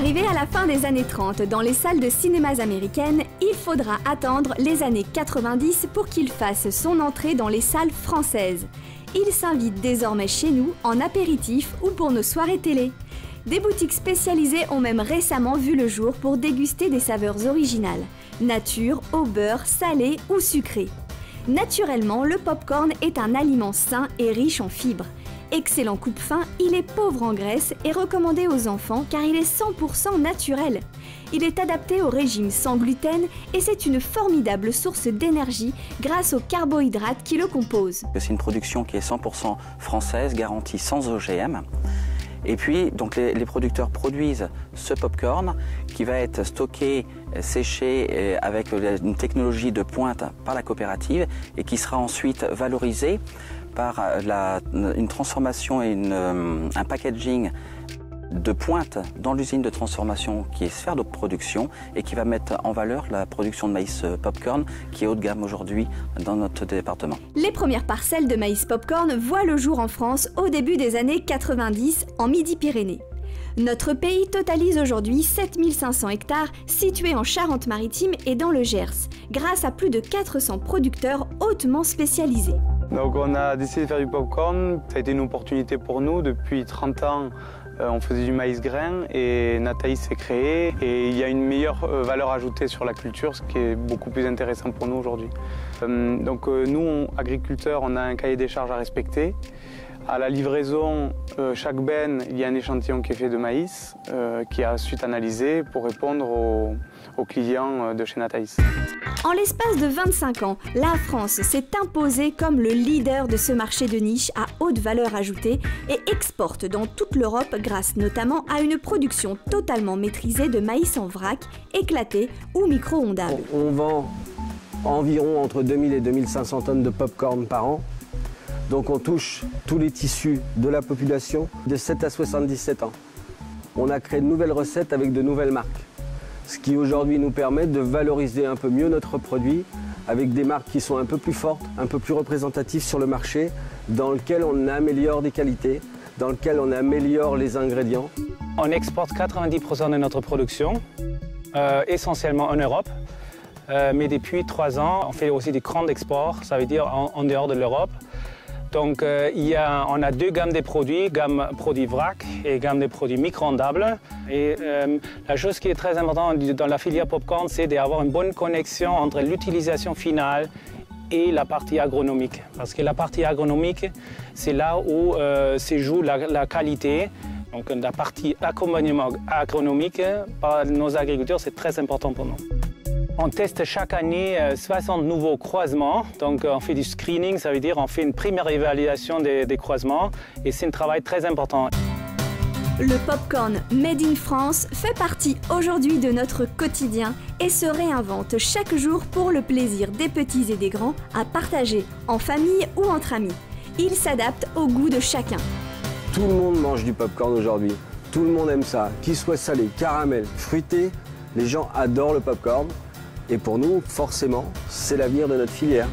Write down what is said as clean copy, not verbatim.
Arrivé à la fin des années 30 dans les salles de cinémas américaines, il faudra attendre les années 90 pour qu'il fasse son entrée dans les salles françaises. Il s'invite désormais chez nous en apéritif ou pour nos soirées télé. Des boutiques spécialisées ont même récemment vu le jour pour déguster des saveurs originales, nature, au beurre, salé ou sucré. Naturellement, le popcorn est un aliment sain et riche en fibres. Excellent coupe-faim, il est pauvre en graisse et recommandé aux enfants car il est 100% naturel. Il est adapté au régime sans gluten et c'est une formidable source d'énergie grâce aux carbohydrates qui le composent. C'est une production qui est 100% française, garantie sans OGM. Et puis, donc, les producteurs produisent ce popcorn qui va être stocké, séché avec une technologie de pointe par la coopérative et qui sera ensuite valorisé par une transformation et un packaging de pointe dans l'usine de transformation qui est Sphère de production et qui va mettre en valeur la production de maïs popcorn qui est haut de gamme aujourd'hui dans notre département. Les premières parcelles de maïs popcorn voient le jour en France au début des années 90 en Midi-Pyrénées. Notre pays totalise aujourd'hui 7500 hectares situés en Charente-Maritime et dans le Gers, grâce à plus de 400 producteurs hautement spécialisés. Donc on a décidé de faire du popcorn, ça a été une opportunité pour nous. Depuis 30 ans, on faisait du maïs grain et Nataïs s'est créé et il y a une meilleure valeur ajoutée sur la culture, ce qui est beaucoup plus intéressant pour nous aujourd'hui. Donc nous, agriculteurs, on a un cahier des charges à respecter. À la livraison, chaque benne, il y a un échantillon qui est fait de maïs, qui est ensuite analysé pour répondre aux clients de chez Nataïs. En l'espace de 25 ans, la France s'est imposée comme le leader de ce marché de niche à haute valeur ajoutée et exporte dans toute l'Europe grâce notamment à une production totalement maîtrisée de maïs en vrac, éclaté ou micro-ondable. On vend environ entre 2000 et 2500 tonnes de popcorn par an. Donc on touche tous les tissus de la population de 7 à 77 ans. On a créé de nouvelles recettes avec de nouvelles marques. Ce qui aujourd'hui nous permet de valoriser un peu mieux notre produit avec des marques qui sont un peu plus fortes, un peu plus représentatives sur le marché, dans lequel on améliore des qualités, dans lequel on améliore les ingrédients. On exporte 90% de notre production, essentiellement en Europe. Mais depuis 3 ans, on fait aussi des grands exports, ça veut dire en dehors de l'Europe. Donc on a 2 gammes de produits, gamme produits vrac et gamme de produits micro-ondables. Et la chose qui est très importante dans la filière popcorn, c'est d'avoir une bonne connexion entre l'utilisation finale et la partie agronomique. Parce que la partie agronomique, c'est là où se joue la qualité. Donc la partie accompagnement agronomique par nos agriculteurs, c'est très important pour nous. On teste chaque année 60 nouveaux croisements. Donc on fait du screening, ça veut dire on fait une première évaluation des croisements et c'est un travail très important. Le popcorn Made in France fait partie aujourd'hui de notre quotidien et se réinvente chaque jour pour le plaisir des petits et des grands à partager en famille ou entre amis. Il s'adapte au goût de chacun. Tout le monde mange du popcorn aujourd'hui. Tout le monde aime ça. Qu'il soit salé, caramel, fruité, les gens adorent le popcorn. Et pour nous, forcément, c'est l'avenir de notre filière.